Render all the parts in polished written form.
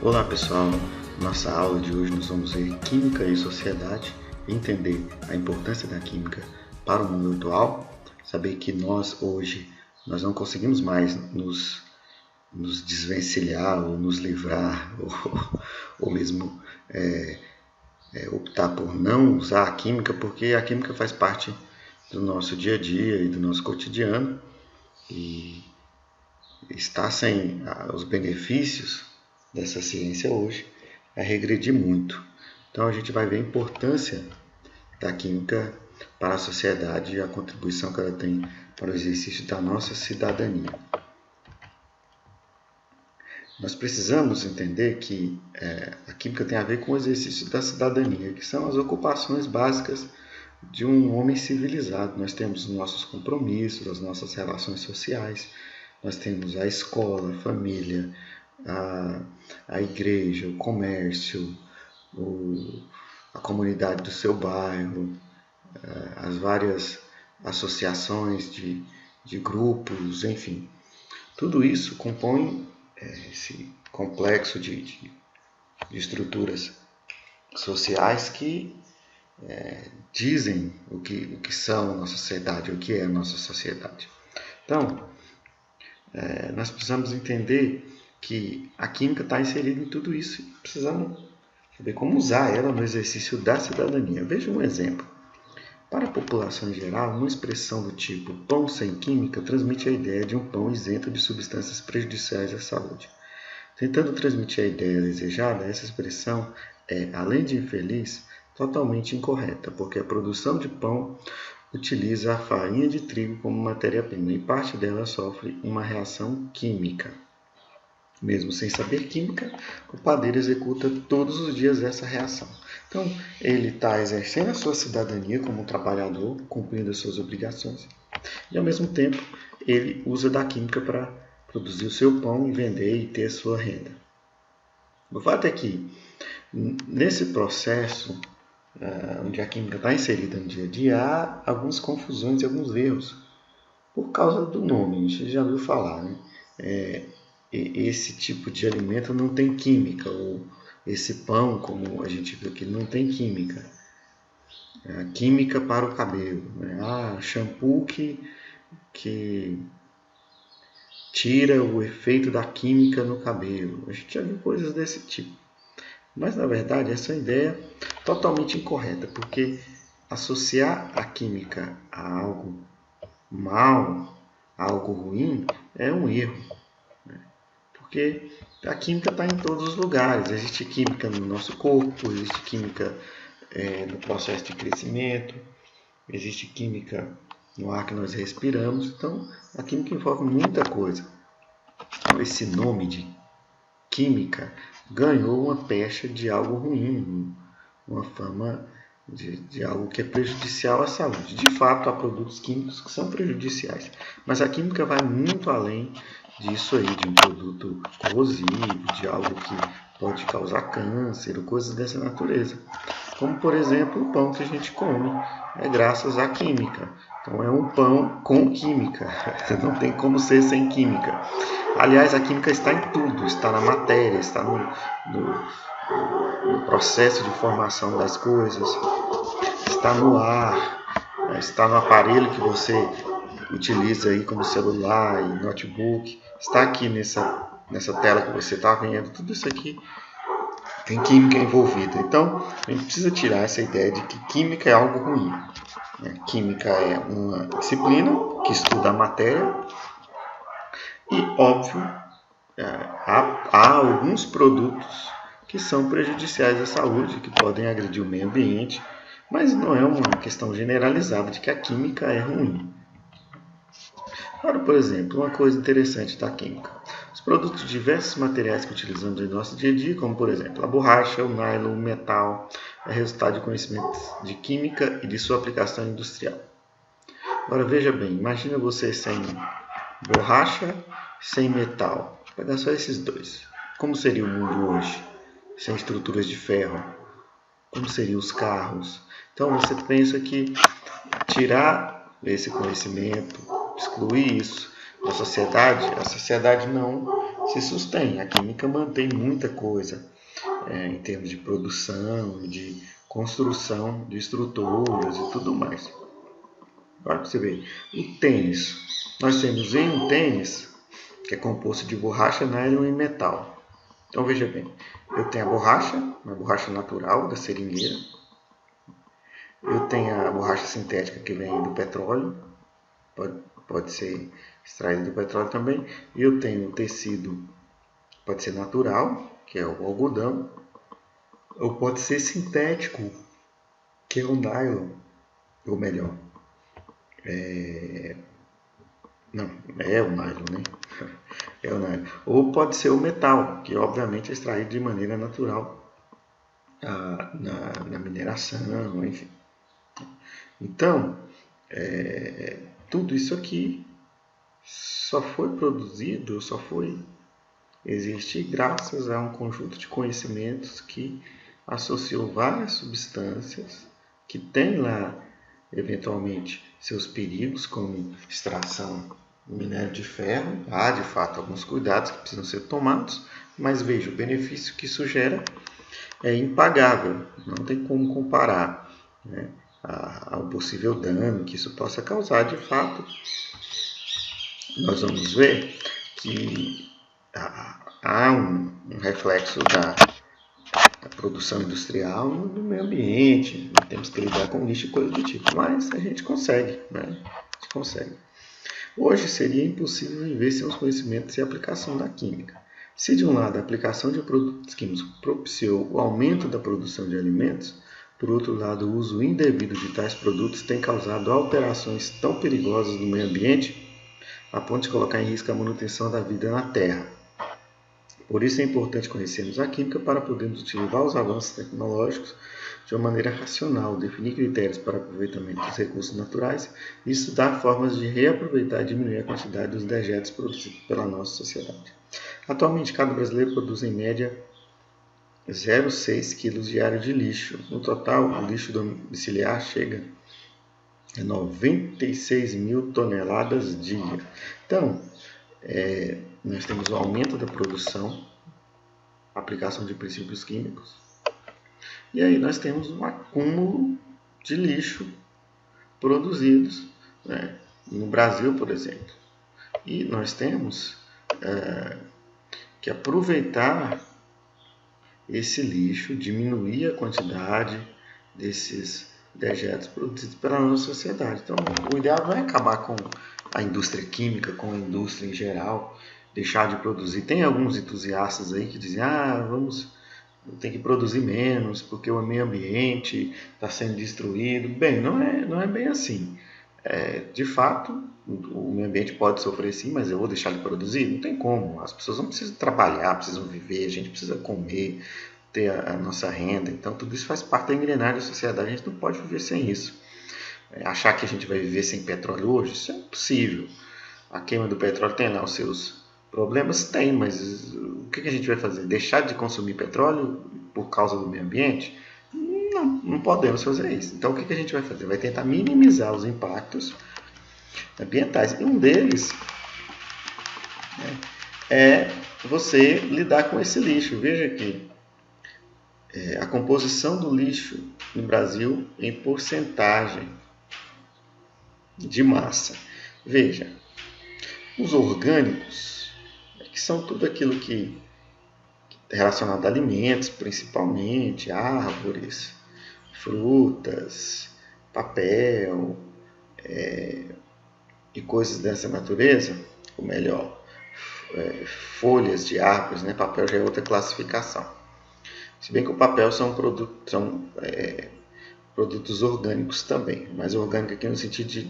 Olá pessoal, nossa aula de hoje nós vamos ver Química e Sociedade, entender a importância da química para o mundo atual, saber que nós hoje não conseguimos mais nos desvencilhar ou nos livrar ou mesmo optar por não usar a química, porque a química faz parte do nosso dia a dia e do nosso cotidiano e estar sem os benefícios dessa ciência hoje é regredir muito. Então a gente vai ver a importância da química para a sociedade e a contribuição que ela tem para o exercício da nossa cidadania. Nós precisamos entender que a química tem a ver com o exercício da cidadania, que são as ocupações básicas de um homem civilizado. Nós temos nossos compromissos, as nossas relações sociais, nós temos a escola, a família, a igreja, o comércio, a comunidade do seu bairro, as várias associações de grupos, enfim. Tudo isso compõe esse complexo de estruturas sociais que dizem o que são a nossa sociedade, o que é a nossa sociedade. Então, nós precisamos entender que a química está inserida em tudo isso e precisamos saber como usar ela no exercício da cidadania. Veja um exemplo. Para a população em geral, uma expressão do tipo pão sem química transmite a ideia de um pão isento de substâncias prejudiciais à saúde. Tentando transmitir a ideia desejada, essa expressão é, além de infeliz, totalmente incorreta, porque a produção de pão utiliza a farinha de trigo como matéria-prima e parte dela sofre uma reação química. Mesmo sem saber química, o padeiro executa todos os dias essa reação. Então, ele está exercendo a sua cidadania como um trabalhador, cumprindo as suas obrigações, e ao mesmo tempo ele usa da química para produzir o seu pão e vender e ter a sua renda. O fato é que, nesse processo, onde a química está inserida no dia a dia, há algumas confusões e alguns erros, por causa do nome, a gente já ouviu falar, né? Esse tipo de alimento não tem química, ou esse pão, como a gente viu aqui, não tem química. Química para o cabelo, né? Shampoo que tira o efeito da química no cabelo. A gente já viu coisas desse tipo. Mas, na verdade, essa é uma ideia totalmente incorreta, porque associar a química a algo mal, a algo ruim, é um erro. Porque a química está em todos os lugares. Existe química no nosso corpo, existe química no processo de crescimento, existe química no ar que nós respiramos. Então, a química envolve muita coisa. Esse nome de química ganhou uma pecha de algo ruim, uma fama de algo que é prejudicial à saúde. De fato, há produtos químicos que são prejudiciais, mas a química vai muito além disso aí, de um produto corrosivo, de algo que pode causar câncer ou coisas dessa natureza. Como, por exemplo, o pão que a gente come é graças à química. Então, é um pão com química. Não tem como ser sem química. Aliás, a química está em tudo. Está na matéria, está no processo de formação das coisas, está no ar, está no aparelho que você utiliza aí como celular e notebook, está aqui nessa tela que você está vendo. Tudo isso aqui tem química envolvida. Então, a gente precisa tirar essa ideia de que química é algo ruim. Química é uma disciplina que estuda a matéria e, óbvio, há alguns produtos que são prejudiciais à saúde, que podem agredir o meio ambiente, mas não é uma questão generalizada de que a química é ruim. Agora, por exemplo, uma coisa interessante da química. Os produtos de diversos materiais que utilizamos em nosso dia a dia, como por exemplo a borracha, o nylon, o metal, é resultado de conhecimento de química e de sua aplicação industrial. Agora veja bem, imagina você sem borracha, sem metal. Vou pegar só esses dois. Como seria o mundo hoje? Sem estruturas de ferro? Como seriam os carros? Então você pensa que tirar esse conhecimento, excluir isso da sociedade, a sociedade não se sustém. A química mantém muita coisa em termos de produção, de construção de estruturas e tudo mais. Agora você vê, o tênis. Nós temos em um tênis que é composto de borracha, nylon e metal. Então veja bem, eu tenho a borracha, uma borracha natural da seringueira. Eu tenho a borracha sintética que vem do petróleo, pode ser extraída do petróleo também. E eu tenho o tecido, pode ser natural, que é o algodão, ou pode ser sintético, que é o nylon, ou melhor, não, é o nylon, né? É o nylon. Ou pode ser o metal, que obviamente é extraído de maneira natural na mineração, enfim. Então, tudo isso aqui só foi produzido, existe graças a um conjunto de conhecimentos que associou várias substâncias que têm lá, eventualmente, seus perigos, como extração do minério de ferro. Há, de fato, alguns cuidados que precisam ser tomados, mas veja, o benefício que isso gera é impagável, não tem como comparar, né, ao possível dano que isso possa causar. De fato, nós vamos ver que há um reflexo da produção industrial no meio ambiente, temos que lidar com lixo e coisa do tipo, mas a gente consegue, né? A gente consegue. Hoje seria impossível viver sem os conhecimentos e a aplicação da química. Se de um lado a aplicação de produtos químicos propiciou o aumento da produção de alimentos, por outro lado o uso indevido de tais produtos tem causado alterações tão perigosas no meio ambiente a ponto de colocar em risco a manutenção da vida na Terra. Por isso é importante conhecermos a química para podermos utilizar os avanços tecnológicos de uma maneira racional, definir critérios para aproveitamento dos recursos naturais e estudar formas de reaproveitar e diminuir a quantidade dos dejetos produzidos pela nossa sociedade. Atualmente, cada brasileiro produz em média 0,6 kg diário de lixo. No total, o lixo domiciliar chega a 96 mil toneladas dia. Então, nós temos o aumento da produção, aplicação de princípios químicos, e aí nós temos um acúmulo de lixo produzidos, né, no Brasil, por exemplo. E nós temos que aproveitar esse lixo, diminuir a quantidade desses dejetos produzidos pela nossa sociedade. Então, o ideal não é acabar com a indústria química, com a indústria em geral, deixar de produzir. Tem alguns entusiastas aí que dizem, tem que produzir menos porque o meio ambiente está sendo destruído. Bem, não é bem assim. De fato, o meio ambiente pode sofrer sim, mas eu vou deixar de produzir? Não tem como. As pessoas não precisam trabalhar, precisam viver, a gente precisa comer, ter a nossa renda. Então, tudo isso faz parte da engrenagem da sociedade. A gente não pode viver sem isso. Achar que a gente vai viver sem petróleo hoje, isso é impossível. A queima do petróleo tem lá os seus problemas? Tem, mas o que a gente vai fazer? Deixar de consumir petróleo por causa do meio ambiente? Não podemos fazer isso. Então, o que a gente vai fazer? Vai tentar minimizar os impactos ambientais. E um deles é você lidar com esse lixo. Veja aqui, a composição do lixo no Brasil em porcentagem de massa. Veja, os orgânicos, que são tudo aquilo que é relacionado a alimentos, principalmente, árvores, frutas, papel e coisas dessa natureza, ou melhor, folhas de árvores, né? Papel já é outra classificação. Se bem que o papel são produtos orgânicos também, mas orgânico aqui no sentido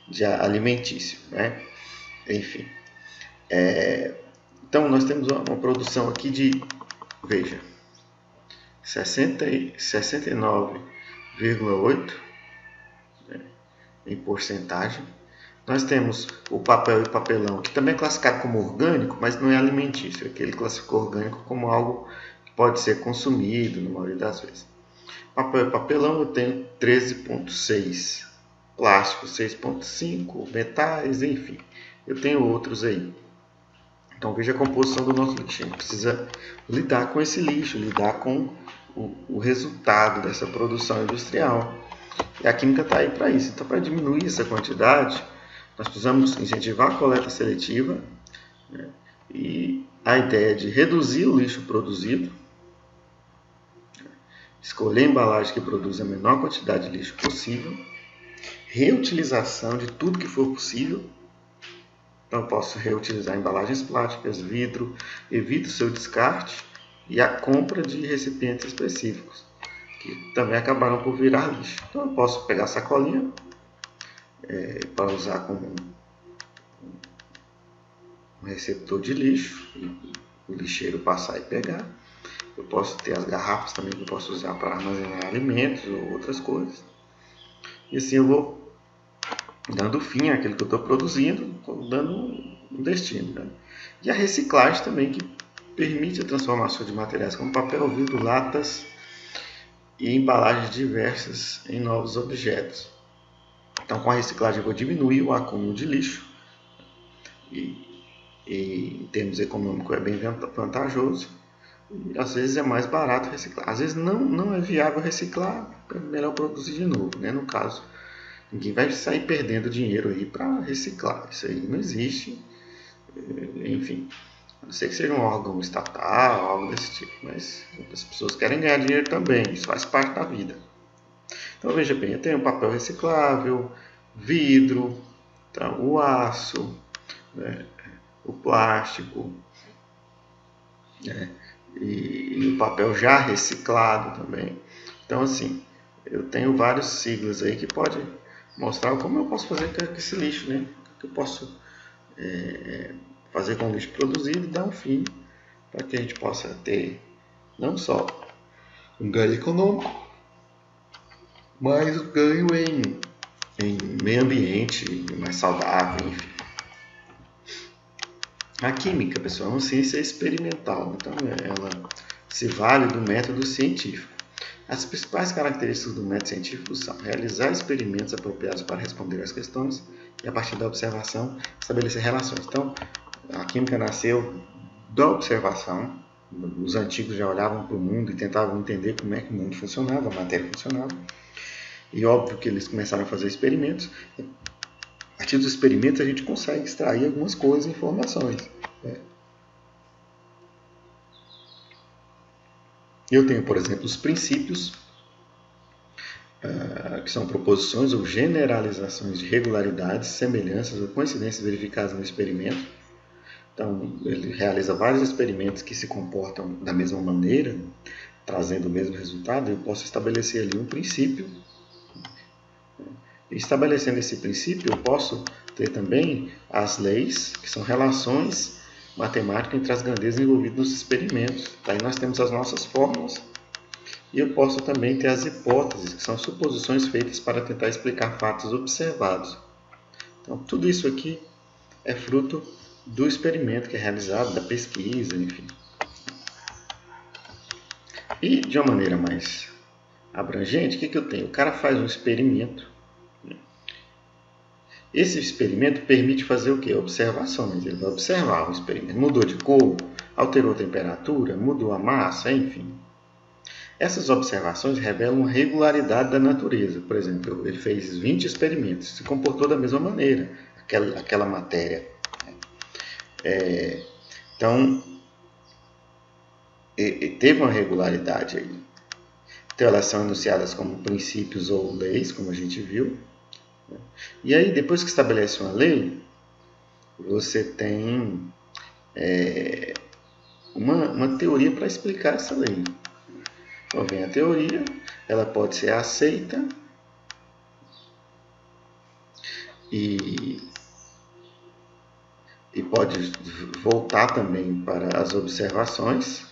de alimentício, né? Enfim. Então nós temos uma produção aqui de, veja, 69,8 em porcentagem. Nós temos o papel e papelão, que também é classificado como orgânico, mas não é alimentício. Aqui ele classificou orgânico como algo que pode ser consumido na maioria das vezes. Papel e papelão eu tenho 13,6. Plástico 6,5. Metais, enfim. Eu tenho outros aí. Então veja a composição do nosso lixo. A gente precisa lidar com esse lixo, lidar com o resultado dessa produção industrial. E a química está aí para isso. Então, para diminuir essa quantidade, nós precisamos incentivar a coleta seletiva, né? E a ideia de reduzir o lixo produzido, escolher a embalagem que produz a menor quantidade de lixo possível, reutilização de tudo que for possível. Então, eu posso reutilizar embalagens plásticas, vidro, evito o seu descarte e a compra de recipientes específicos, que também acabaram por virar lixo. Então, eu posso pegar a sacolinha para usar como um receptor de lixo, e o lixeiro passar e pegar. Eu posso ter as garrafas também que eu posso usar para armazenar alimentos ou outras coisas. E assim eu vou dando fim àquilo que eu estou produzindo, estou dando um destino, né? E a reciclagem também, que permite a transformação de materiais como papel, vidro, latas e embalagens diversas em novos objetos. Então, com a reciclagem eu vou diminuir o acúmulo de lixo e em termos econômicos é bem vantajoso. E às vezes é mais barato reciclar. Às vezes não é viável reciclar, é melhor produzir de novo, né? No caso, ninguém vai sair perdendo dinheiro aí para reciclar. Isso aí não existe. Enfim, a não ser que seja um órgão estatal, algo desse tipo. Mas as pessoas querem ganhar dinheiro também. Isso faz parte da vida. Então veja bem, eu tenho papel reciclável, vidro, então, o aço, né, o plástico, né, e o papel já reciclado também. Então assim, eu tenho vários siglas aí que pode mostrar como eu posso fazer com esse lixo, né? O que eu posso fazer com o lixo produzido e dar um fim para que a gente possa ter não só um ganho econômico, mas um ganho em meio ambiente, mais saudável, enfim. A química, pessoal, é uma ciência experimental, então ela se vale do método científico. As principais características do método científico são realizar experimentos apropriados para responder às questões e, a partir da observação, estabelecer relações. Então, a química nasceu da observação. Os antigos já olhavam para o mundo e tentavam entender como é que o mundo funcionava, a matéria funcionava. E óbvio que eles começaram a fazer experimentos. A partir dos experimentos a gente consegue extrair algumas coisas, informações. Eu tenho, por exemplo, os princípios, que são proposições ou generalizações de regularidades, semelhanças ou coincidências verificadas no experimento. Então, ele realiza vários experimentos que se comportam da mesma maneira, trazendo o mesmo resultado. Eu posso estabelecer ali um princípio. E estabelecendo esse princípio, eu posso ter também as leis, que são relações matemáticas entre as grandezas envolvidas nos experimentos. Aí nós temos as nossas fórmulas. E eu posso também ter as hipóteses, que são suposições feitas para tentar explicar fatos observados. Então, tudo isso aqui é fruto do experimento que é realizado, da pesquisa, enfim. E, de uma maneira mais abrangente, o que eu tenho? O cara faz um experimento. Esse experimento permite fazer o quê? Observações. Ele vai observar o experimento. Mudou de cor, alterou a temperatura, mudou a massa, enfim. Essas observações revelam uma regularidade da natureza. Por exemplo, ele fez 20 experimentos, se comportou da mesma maneira, aquela matéria. Então, teve uma regularidade aí. Então, elas são enunciadas como princípios ou leis, como a gente viu. E aí, depois que estabelece uma lei, você tem uma teoria para explicar essa lei. Então, vem a teoria, ela pode ser aceita e pode voltar também para as observações,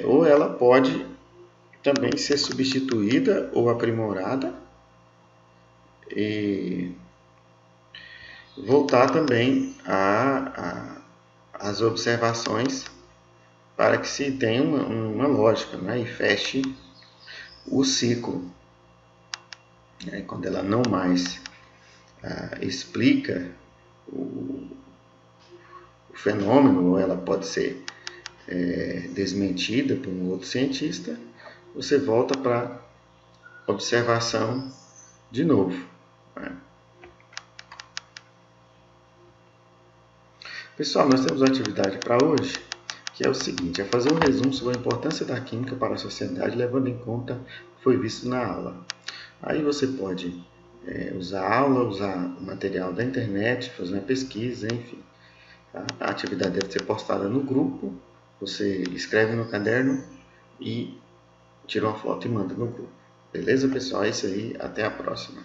ou ela pode também ser substituída ou aprimorada e voltar também às observações para que se tenha uma lógica, né? E feche o ciclo. Quando ela não mais explica o fenômeno, ou ela pode ser desmentida por um outro cientista, você volta para observação de novo. Né? Pessoal, nós temos uma atividade para hoje, que é o seguinte, é fazer um resumo sobre a importância da química para a sociedade, levando em conta o que foi visto na aula. Aí você pode usar a aula, usar o material da internet, fazer uma pesquisa, enfim. Tá? A atividade deve ser postada no grupo, você escreve no caderno e tira uma foto e manda no grupo. Beleza, pessoal? É isso aí, até a próxima.